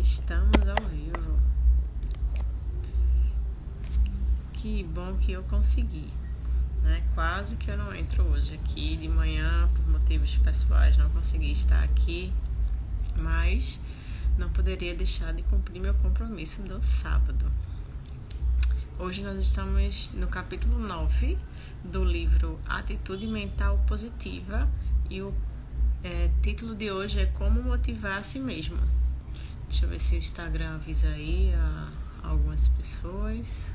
Estamos ao vivo. Que bom que eu consegui, né? Quase que eu não entro hoje aqui de manhã por motivos pessoais, não consegui estar aqui, mas não poderia deixar de cumprir meu compromisso do sábado. Hoje nós estamos no capítulo 9 do livro Atitude Mental Positiva e o título de hoje é Como Motivar a Si Mesmo. Deixa eu ver se o Instagram avisa aí a algumas pessoas.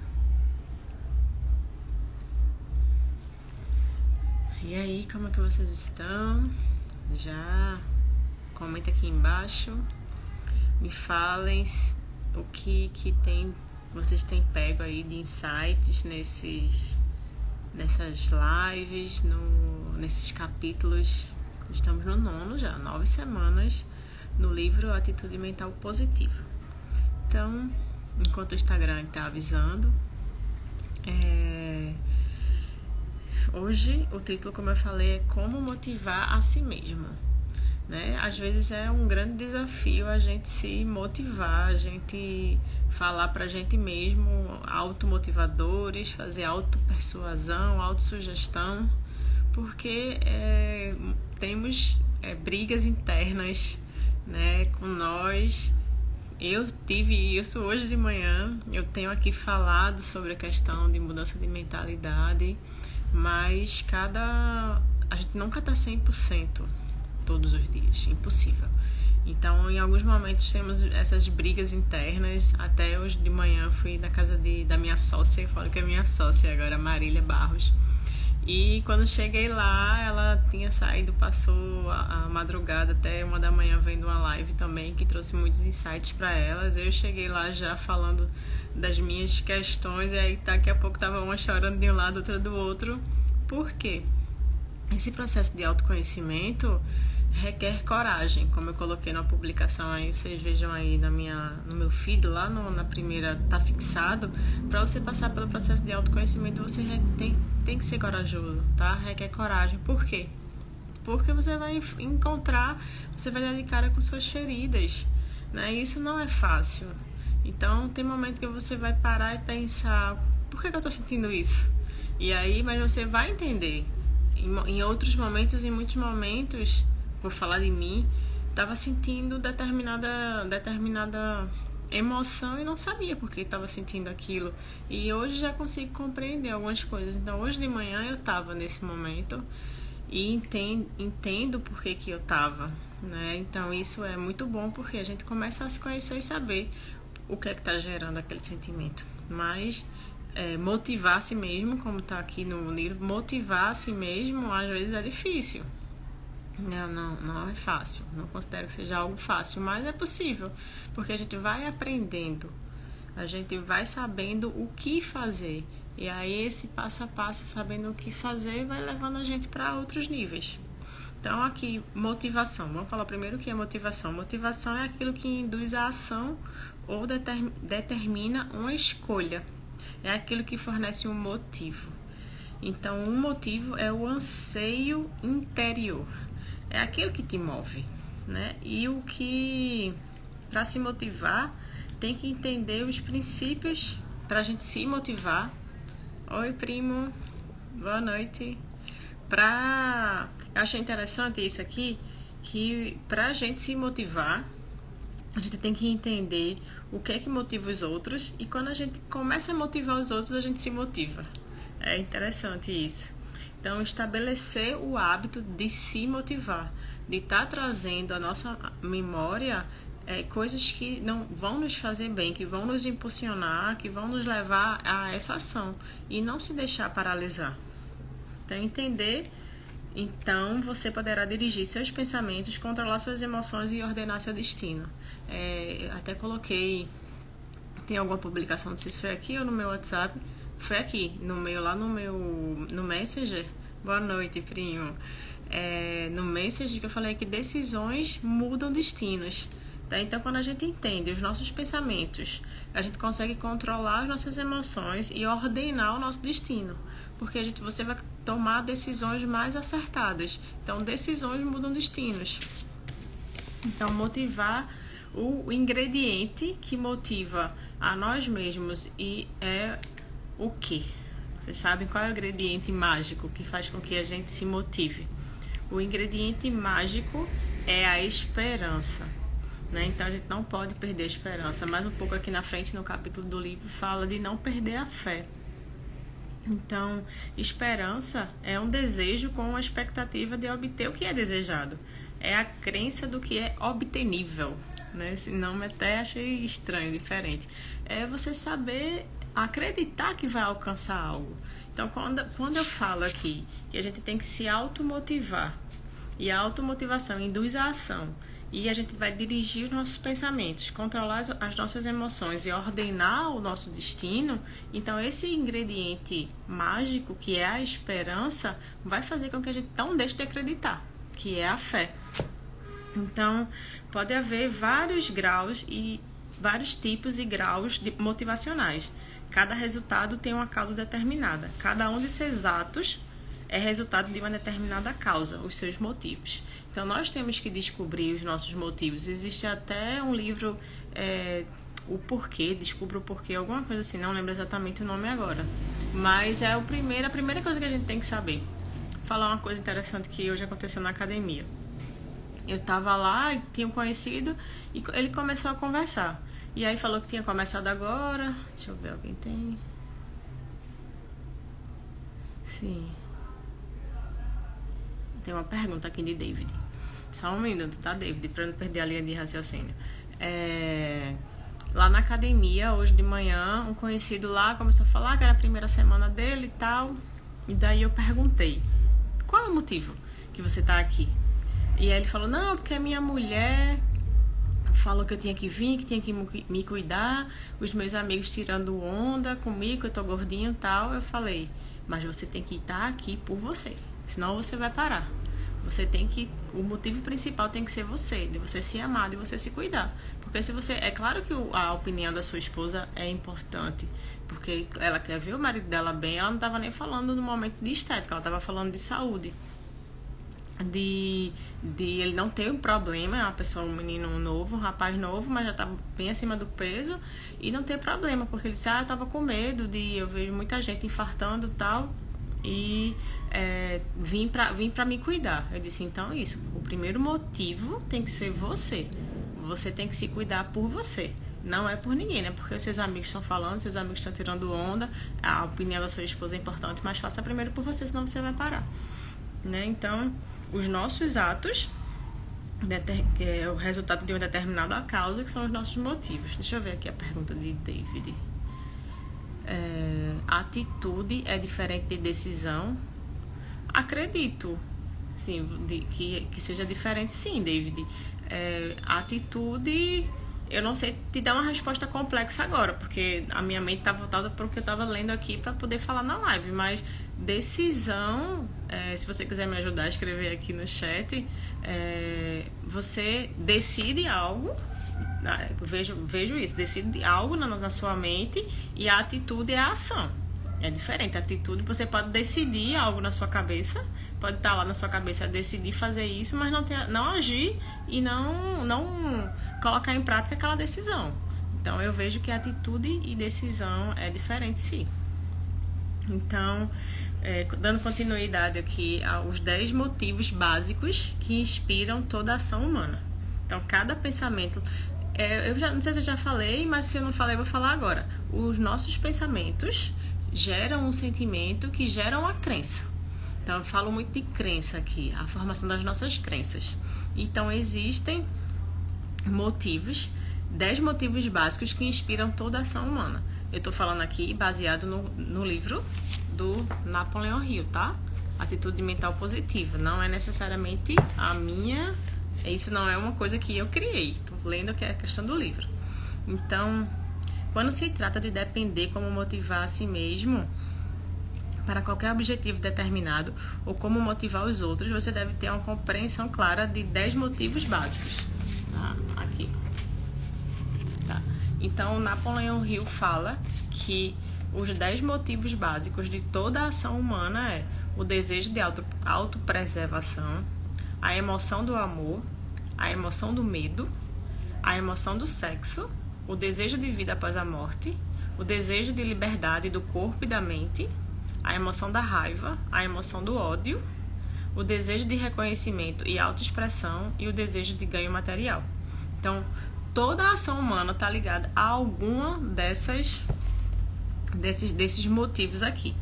E aí, como é que vocês estão? Já comenta aqui embaixo. Me falem o que vocês têm pego aí de insights nessas lives, nesses capítulos. Estamos no 9 já, 9 semanas no livro Atitude Mental Positiva. Então, enquanto o Instagram está avisando, hoje o título, como eu falei, é Como Motivar a Si Mesmo. Né? Às vezes é um grande desafio a gente se motivar, a gente falar pra gente mesmo, automotivadores, fazer autopersuasão, autossugestão, porque temos brigas internas, né, com nós. Eu tive isso hoje de manhã, eu tenho aqui falado sobre a questão de mudança de mentalidade, mas a gente nunca está 100% todos os dias, impossível. Então, em alguns momentos temos essas brigas internas. Até hoje de manhã fui na casa da minha sócia, eu falo que é minha sócia agora, Marília Barros. E quando cheguei lá, ela tinha saído, passou a madrugada até 1 da manhã vendo uma live também, que trouxe muitos insights para elas. Eu cheguei lá já falando das minhas questões, e aí daqui a pouco tava uma chorando de um lado, outra do outro. Por quê? Esse processo de autoconhecimento requer coragem, como eu coloquei na publicação aí, vocês vejam aí no meu feed, lá na primeira tá fixado. Para você passar pelo processo de autoconhecimento, você tem que ser corajoso, tá? Requer coragem. Por quê? Porque você vai você vai dar de cara com suas feridas, né? Isso não é fácil. Então tem momento que você vai parar e pensar, por que eu tô sentindo isso? E aí, mas você vai entender. Em outros momentos, em muitos momentos, vou falar de mim, estava sentindo determinada emoção e não sabia por que estava sentindo aquilo. E hoje já consigo compreender algumas coisas. Então, hoje de manhã eu estava nesse momento e entendo por que eu estava, né? Então, isso é muito bom porque a gente começa a se conhecer e saber o que é que está gerando aquele sentimento. Mas motivar a si mesmo, como está aqui no livro, motivar a si mesmo às vezes é difícil. Não é fácil, não considero que seja algo fácil, mas é possível, porque a gente vai aprendendo, a gente vai sabendo o que fazer, e aí esse passo a passo, sabendo o que fazer, vai levando a gente para outros níveis. Então aqui, motivação, vamos falar primeiro o que é motivação. Motivação é aquilo que induz a ação ou determina uma escolha. É aquilo que fornece um motivo. Então, um motivo é o anseio interior. É aquilo que te move, né? E para se motivar, tem que entender os princípios para a gente se motivar. Oi, primo. Boa noite. Eu achei interessante isso aqui, que para a gente se motivar, a gente tem que entender o que é que motiva os outros, e quando a gente começa a motivar os outros, a gente se motiva. É interessante isso. Então, estabelecer o hábito de se motivar, de estar trazendo à nossa memória coisas que não vão nos fazer bem, que vão nos impulsionar, que vão nos levar a essa ação, e não se deixar paralisar. Então, entender. Então, você poderá dirigir seus pensamentos, controlar suas emoções e ordenar seu destino. Até coloquei, tem alguma publicação, não sei se foi aqui ou no meu WhatsApp, foi aqui, no Messenger. Boa noite, primo. No Messenger que eu falei que decisões mudam destinos. Tá? Então, quando a gente entende os nossos pensamentos, a gente consegue controlar as nossas emoções e ordenar o nosso destino. Porque você vai tomar decisões mais acertadas. Então, decisões mudam destinos. Então, motivar O ingrediente que motiva a nós mesmos e é o quê? Vocês sabem qual é o ingrediente mágico que faz com que a gente se motive? O ingrediente mágico é a esperança, né? Então a gente não pode perder a esperança. Mais um pouco aqui na frente, no capítulo do livro, fala de não perder a fé. Então, esperança é um desejo com a expectativa de obter o que é desejado. É a crença do que é obtenível, né? Esse nome até achei estranho, diferente. É você saber acreditar que vai alcançar algo. Então, quando eu falo aqui que a gente tem que se automotivar, e a automotivação induz a ação, e a gente vai dirigir os nossos pensamentos, controlar as nossas emoções e ordenar o nosso destino, então esse ingrediente mágico, que é a esperança, vai fazer com que a gente não deixe de acreditar, que é a fé. Então, pode haver vários graus e vários tipos e graus motivacionais. Cada resultado tem uma causa determinada. Cada um desses atos é resultado de uma determinada causa, os seus motivos. Então, nós temos que descobrir os nossos motivos. Existe até um livro, o porquê, descubra o porquê, alguma coisa assim, não lembro exatamente o nome agora. Mas é a primeira coisa que a gente tem que saber. Falar uma coisa interessante que hoje aconteceu na academia. Eu estava lá, tinha um conhecido, e ele começou a conversar. E aí falou que tinha começado agora. Deixa eu ver, alguém tem? Sim. Tem uma pergunta aqui de David. Só um minuto, tá, David? Pra não perder a linha de raciocínio. Lá na academia, hoje de manhã, um conhecido lá começou a falar que era a primeira semana dele e tal. E daí eu perguntei, qual é o motivo que você tá aqui? E aí ele falou, não, porque a minha mulher falou que eu tinha que vir, que tinha que me cuidar, os meus amigos tirando onda comigo, que eu tô gordinho e tal. Eu falei, mas você tem que estar aqui por você, senão você vai parar. Você tem que, o motivo principal tem que ser você, de você se amar, de você se cuidar. Porque se você, é claro que a opinião da sua esposa é importante, porque ela quer ver o marido dela bem, ela não estava nem falando no momento de estética, ela estava falando de saúde. De ele não ter um problema, é uma pessoa, um menino novo, um rapaz novo, mas já tá bem acima do peso, e não ter problema, porque ele disse, eu tava com medo eu vejo muita gente infartando e tal, e vim pra me cuidar. Eu disse, então isso, o primeiro motivo tem que ser você tem que se cuidar por você, não é por ninguém, né? Porque os seus amigos estão falando, seus amigos estão tirando onda, a opinião da sua esposa é importante, mas faça primeiro por você, senão você vai parar, né? Então, os nossos atos é o resultado de uma determinada causa, que são os nossos motivos. Deixa eu ver aqui a pergunta de David. Atitude é diferente de decisão? Acredito, sim, que seja diferente, sim, David. Atitude, eu não sei te dar uma resposta complexa agora, porque a minha mente está voltada para o que eu estava lendo aqui para poder falar na live, mas decisão, se você quiser me ajudar a escrever aqui no chat, você decide algo, vejo isso, decide algo na sua mente, e a atitude é a ação. É diferente, a atitude, você pode decidir algo na sua cabeça, pode estar lá na sua cabeça decidir fazer isso, mas não agir e não colocar em prática aquela decisão. Então eu vejo que atitude e decisão é diferente, sim. Então, dando continuidade aqui aos 10 motivos básicos que inspiram toda a ação humana. Então, cada pensamento... não sei se eu já falei, mas se eu não falei, eu vou falar agora. Os nossos pensamentos geram um sentimento que gera uma crença. Então, eu falo muito de crença aqui, a formação das nossas crenças. Então, existem 10 motivos básicos que inspiram toda a ação humana. Eu estou falando aqui baseado no livro do Napoleon Hill, tá? Atitude mental positiva. Não é necessariamente a minha... Isso não é uma coisa que eu criei. Estou lendo que é a questão do livro. Então, quando se trata de depender como motivar a si mesmo para qualquer objetivo determinado ou como motivar os outros, você deve ter uma compreensão clara de 10 motivos básicos. Aqui. Tá. Então, Napoleon Hill fala que os 10 motivos básicos de toda a ação humana é o desejo de autopreservação, a emoção do amor, a emoção do medo, a emoção do sexo, o desejo de vida após a morte, o desejo de liberdade do corpo e da mente, a emoção da raiva, a emoção do ódio, o desejo de reconhecimento e autoexpressão e o desejo de ganho material. Então, toda a ação humana está ligada a alguma desses motivos aqui.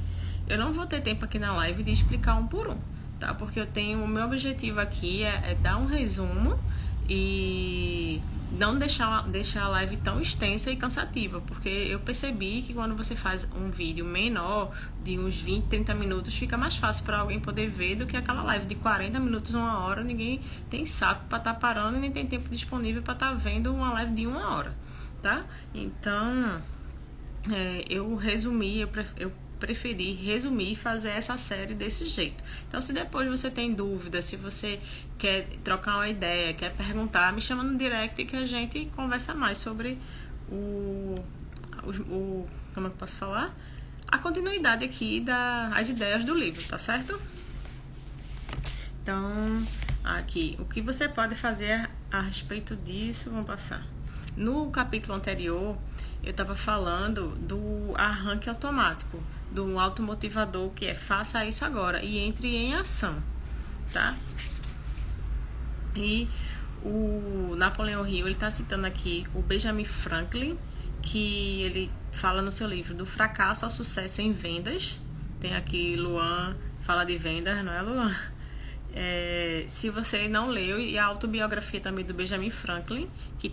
Eu não vou ter tempo aqui na live de explicar um por um, tá? Porque o meu objetivo aqui é dar um resumo e não deixar a live tão extensa e cansativa, porque eu percebi que quando você faz um vídeo menor, de uns 20, 30 minutos, fica mais fácil para alguém poder ver do que aquela live de 40 minutos, 1 hora. Ninguém tem saco para estar parando e nem tem tempo disponível para estar vendo uma live de 1 hora, tá? Então, eu preferi resumir e fazer essa série desse jeito. Então, se depois você tem dúvida, se você quer trocar uma ideia, quer perguntar, me chama no direct que a gente conversa mais sobre como é que eu posso falar? A continuidade aqui das ideias do livro, tá certo? Então, aqui, o que você pode fazer a respeito disso, vamos passar. No capítulo anterior, eu estava falando do arranque automático, do automotivador, que é faça isso agora e entre em ação, tá? E o Napoleão Hill, ele está citando aqui o Benjamin Franklin, que ele fala no seu livro do fracasso ao sucesso em vendas. Tem aqui Luan, fala de vendas, não é, Luan? Se você não leu, e a autobiografia também do Benjamin Franklin, que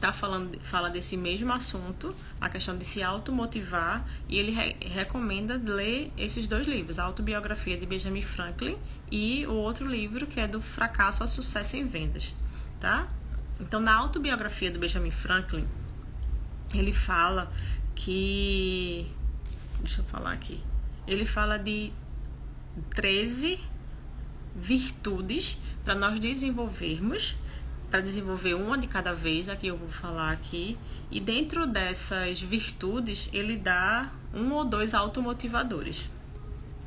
fala desse mesmo assunto, a questão de se automotivar, e ele recomenda ler esses 2 livros, a autobiografia de Benjamin Franklin e o outro livro, que é do fracasso ao sucesso em vendas, tá? Então, na autobiografia do Benjamin Franklin, ele fala que... Deixa eu falar aqui. Ele fala de 13 virtudes para nós desenvolvermos, para desenvolver uma de cada vez, aqui eu vou falar aqui, e dentro dessas virtudes ele dá 1 ou 2 automotivadores.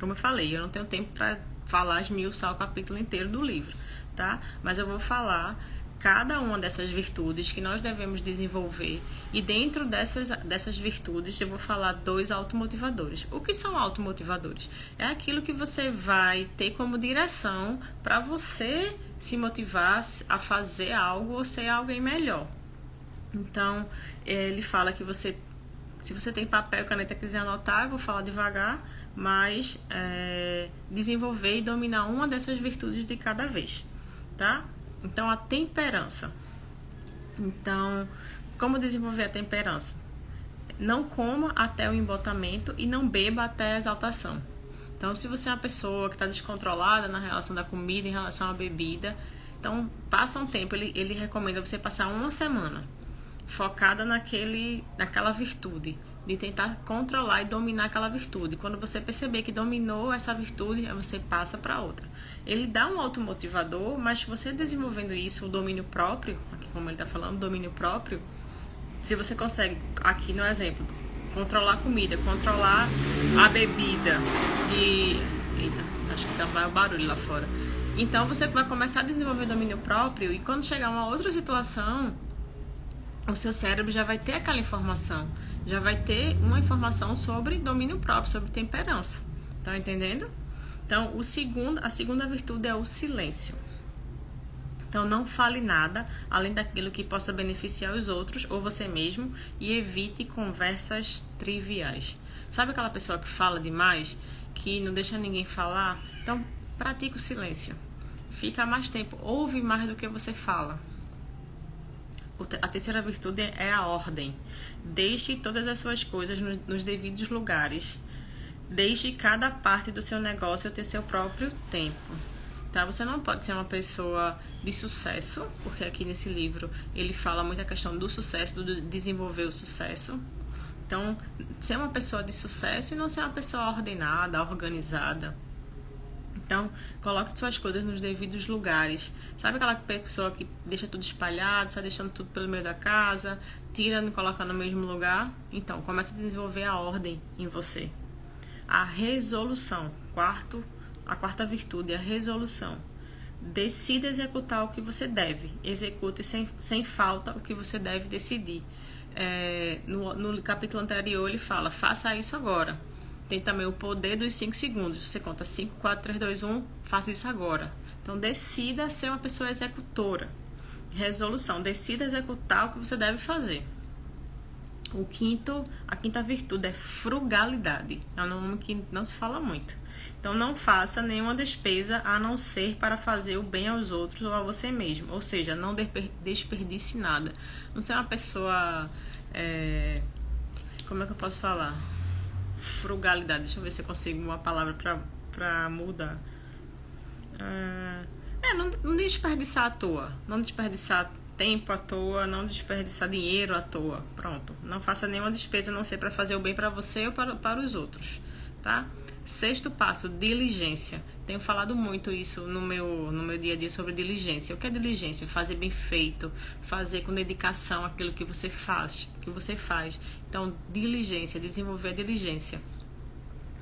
Como eu falei, eu não tenho tempo para falar, esmiuçar o capítulo inteiro do livro, tá? Mas eu vou falar cada uma dessas virtudes que nós devemos desenvolver, e dentro dessas virtudes eu vou falar 2 automotivadores. O que são automotivadores? É aquilo que você vai ter como direção para você se motivar a fazer algo ou ser alguém melhor. Então, ele fala que se você tem papel e caneta e quiser anotar, eu vou falar devagar, mas desenvolver e dominar uma dessas virtudes de cada vez, tá? Então, a temperança. Então, como desenvolver a temperança? Não coma até o embotamento e não beba até a exaltação. Então, se você é uma pessoa que está descontrolada na relação da comida, em relação à bebida, então, passa um tempo. Ele recomenda você passar 1 semana focada naquela virtude, de tentar controlar e dominar aquela virtude. Quando você perceber que dominou essa virtude, você passa para outra. Ele dá um automotivador, mas você desenvolvendo isso, o domínio próprio, aqui como ele está falando, domínio próprio, se você consegue, aqui no exemplo, controlar a comida, controlar a bebida, eita, acho que vai o barulho lá fora. Então você vai começar a desenvolver o domínio próprio, e quando chegar uma outra situação, o seu cérebro já vai ter aquela informação, já vai ter uma informação sobre domínio próprio, sobre temperança. Estão entendendo? Então, a segunda virtude é o silêncio. Então, não fale nada além daquilo que possa beneficiar os outros ou você mesmo, e evite conversas triviais. Sabe aquela pessoa que fala demais, que não deixa ninguém falar? Então, pratique o silêncio. Fica mais tempo, ouve mais do que você fala. A terceira virtude é a ordem. Deixe todas as suas coisas nos devidos lugares. Deixe cada parte do seu negócio ter seu próprio tempo. Tá? Você não pode ser uma pessoa de sucesso, porque aqui nesse livro ele fala muito a questão do sucesso, do desenvolver o sucesso. Então, ser uma pessoa de sucesso e não ser uma pessoa ordenada, organizada. Então, coloque suas coisas nos devidos lugares. Sabe aquela pessoa que deixa tudo espalhado, sai deixando tudo pelo meio da casa, tira e coloca no mesmo lugar? Então, comece a desenvolver a ordem em você. A resolução. A quarta virtude é a resolução. Decida executar o que você deve. Execute sem falta o que você deve decidir. No capítulo anterior ele fala, faça isso agora. Tem também o poder dos 5 segundos. Você conta 5, 4, 3, 2, 1, faça isso agora. Então decida ser uma pessoa executora. Resolução, decida executar o que você deve fazer. A quinta virtude é frugalidade. É um nome que não se fala muito. Então não faça nenhuma despesa a não ser para fazer o bem aos outros ou a você mesmo. Ou seja, não desperdice nada. Não seja uma pessoa... como é que eu posso falar? Frugalidade. Deixa eu ver se eu consigo uma palavra para mudar. Não desperdiçar à toa. Não desperdiçar tempo à toa, não desperdiçar dinheiro à toa. Pronto. Não faça nenhuma despesa a não ser para fazer o bem para você ou para os outros, tá? Sexto passo, diligência. Tenho falado muito isso no meu dia a dia sobre diligência. O que é diligência? Fazer bem feito, fazer com dedicação aquilo que você faz. Então, diligência, desenvolver a diligência.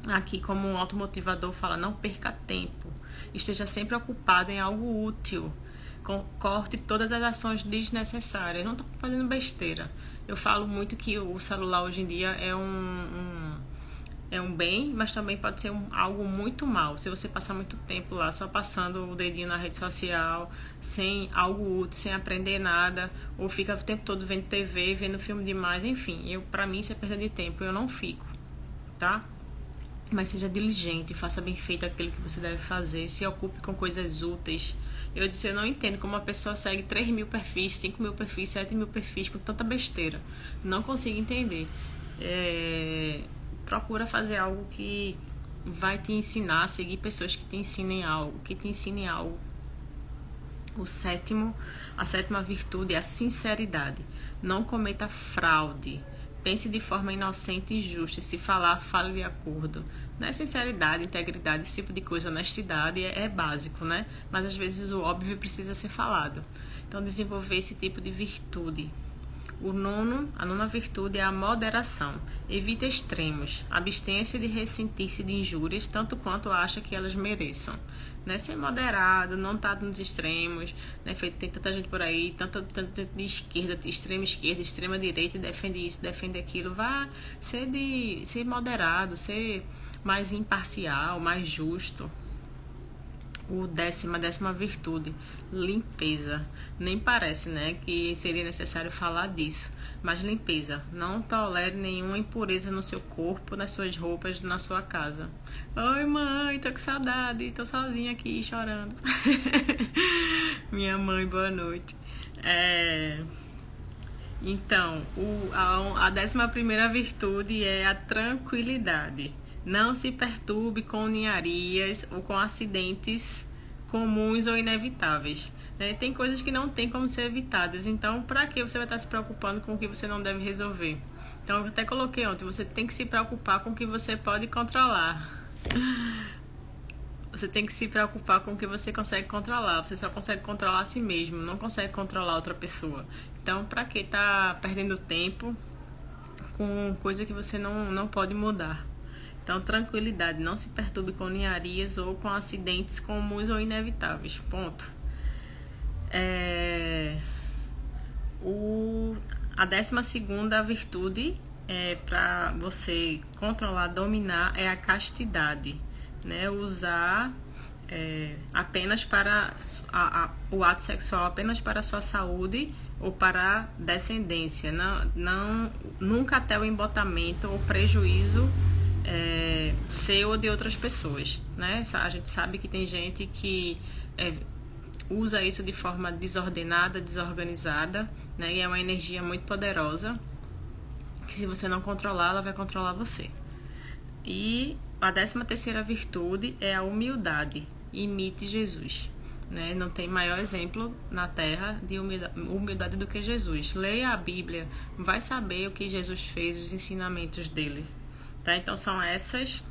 Aqui, como um automotivador fala, não perca tempo. Esteja sempre ocupado em algo útil. Corte todas as ações desnecessárias. Não estou fazendo besteira. Eu falo muito que o celular hoje em dia é um bem, mas também pode ser algo muito mal. Se você passar muito tempo lá só passando o dedinho na rede social, sem algo útil, sem aprender nada, ou fica o tempo todo vendo TV, vendo filme demais, enfim, pra mim isso é perda de tempo, eu não fico, tá? Mas seja diligente, faça bem feito aquilo que você deve fazer, se ocupe com coisas úteis. Eu não entendo como uma pessoa segue 3.000 perfis, 5.000 perfis, 7.000 perfis com tanta besteira. Não consigo entender. Procura fazer algo que vai te ensinar, seguir pessoas que te ensinem algo, A sétima virtude é a sinceridade. Não cometa fraude. Pense de forma inocente e justa. Se falar, fale de acordo. Não é sinceridade, integridade, esse tipo de coisa, honestidade é básico, né? Mas às vezes o óbvio precisa ser falado. Então, desenvolver esse tipo de virtude. A nona virtude é a moderação. Evite extremos. Abstenha-se de ressentir-se de injúrias, tanto quanto acha que elas mereçam. Né? Ser moderado, não estar nos extremos. Né? Tem tanta gente por aí, tanta de esquerda, extrema direita, e defende isso, defende aquilo. Vá ser moderado, ser mais imparcial, mais justo. A décima virtude, limpeza. Nem parece, né, que seria necessário falar disso, mas limpeza. Não tolere nenhuma impureza no seu corpo, nas suas roupas, na sua casa. Oi, mãe, tô com saudade, tô sozinha aqui chorando. Minha mãe, boa noite. Então, a 11ª virtude é a tranquilidade. Não se perturbe com ninharias ou com acidentes comuns ou inevitáveis. Né? Tem coisas que não tem como ser evitadas. Então, para que você vai estar se preocupando com o que você não deve resolver? Então, eu até coloquei ontem, você tem que se preocupar com o que você pode controlar. Você tem que se preocupar com o que você consegue controlar. Você só consegue controlar a si mesmo, não consegue controlar outra pessoa. Então, para que tá perdendo tempo com coisa que você não pode mudar? Então, tranquilidade, não se perturbe com ninharias ou com acidentes comuns ou inevitáveis. Ponto. A 12ª virtude para você controlar, dominar, é a castidade. Né? Usar apenas para o ato sexual apenas para a sua saúde ou para a descendência. Nunca até o embotamento ou prejuízo seu ou de outras pessoas, né? A gente sabe que tem gente que usa isso de forma desordenada, desorganizada, né? E é uma energia muito poderosa que, se você não controlar, ela vai controlar você. E a 13ª virtude é a humildade. Imite Jesus. Né? Não tem maior exemplo na Terra de humildade do que Jesus. Leia a Bíblia, vai saber o que Jesus fez, os ensinamentos dele. Tá? Então essas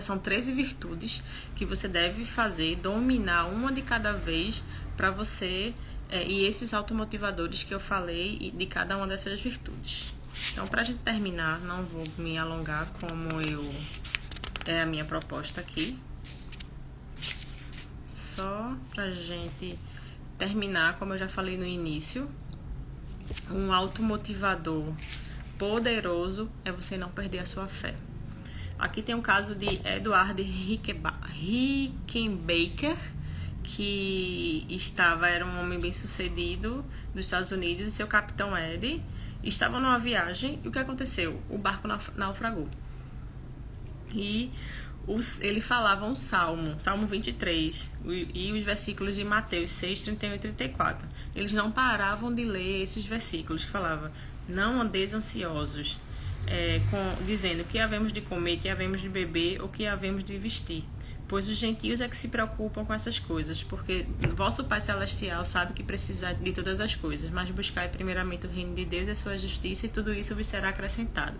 são 13 virtudes que você deve fazer, dominar uma de cada vez para você, e esses automotivadores que eu falei de cada uma dessas virtudes. Então, para a gente terminar, não vou me alongar como é a minha proposta aqui. só pra gente terminar, como eu já falei no início, um automotivador poderoso é você não perder a sua fé. Aqui tem um caso de Edward Rickenbacker, que era um homem bem sucedido dos Estados Unidos, e seu capitão Ed estavam numa viagem, e o que aconteceu? O barco naufragou. E ele falava um Salmo 23, e os versículos de Mateus 6, 31 e 34. Eles não paravam de ler esses versículos, que falava: não andeis ansiosos, dizendo que havemos de comer, que havemos de beber ou que havemos de vestir. Pois os gentios é que se preocupam com essas coisas, porque vosso Pai Celestial sabe que precisa de todas as coisas, mas buscai primeiramente o reino de Deus e a sua justiça, e tudo isso vos será acrescentado.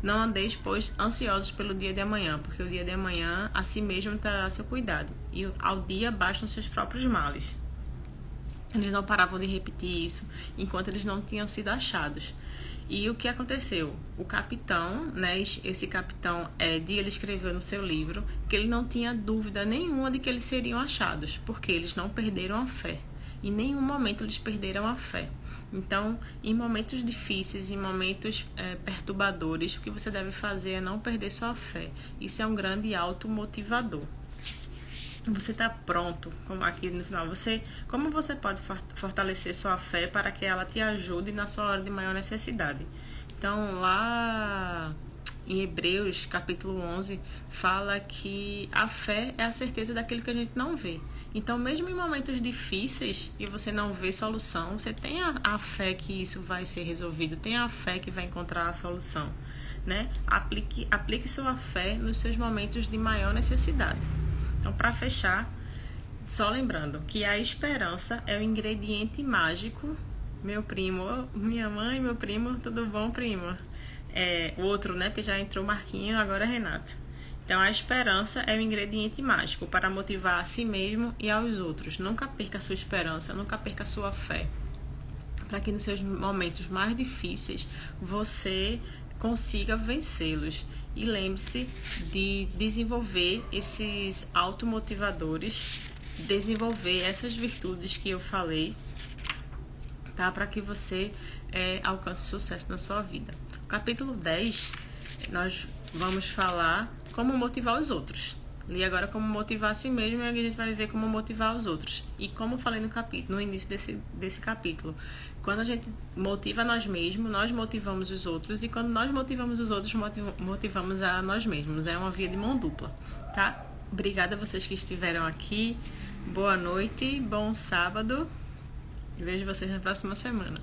Não andeis, pois, ansiosos pelo dia de amanhã, porque o dia de amanhã a si mesmo trará seu cuidado, e ao dia bastam seus próprios males. Eles não paravam de repetir isso enquanto eles não tinham sido achados. E o que aconteceu? O capitão, né, esse capitão Ed, ele escreveu no seu livro que ele não tinha dúvida nenhuma de que eles seriam achados, porque eles não perderam a fé. Em nenhum momento eles perderam a fé. Então, em momentos difíceis, em momentos perturbadores, o que você deve fazer é não perder sua fé. Isso é um grande automotivador. Você está pronto, como aqui no final, como você pode fortalecer sua fé para que ela te ajude na sua hora de maior necessidade? Então, lá em Hebreus, capítulo 11, fala que a fé é a certeza daquilo que a gente não vê. Então, mesmo em momentos difíceis e você não vê solução, você tem a fé que isso vai ser resolvido, tem a fé que vai encontrar a solução, né? Aplique sua fé nos seus momentos de maior necessidade. Então, para fechar, só lembrando que a esperança é o ingrediente mágico. Meu primo, minha mãe, meu primo, tudo bom, primo? O outro, né, que já entrou Marquinho, agora Renato. Então, a esperança é o ingrediente mágico para motivar a si mesmo e aos outros. Nunca perca a sua esperança, nunca perca a sua fé, para que nos seus momentos mais difíceis você consiga vencê-los. E lembre-se de desenvolver esses automotivadores, desenvolver essas virtudes que eu falei, tá? Para que você alcance sucesso na sua vida. No capítulo 10, nós vamos falar como motivar os outros. Li agora como motivar a si mesmo, e a gente vai ver como motivar os outros. E como eu falei no início desse capítulo, quando a gente motiva nós mesmos, nós motivamos os outros, e quando nós motivamos os outros, motivamos a nós mesmos. É uma via de mão dupla, tá? Obrigada a vocês que estiveram aqui. Boa noite, bom sábado, e vejo vocês na próxima semana.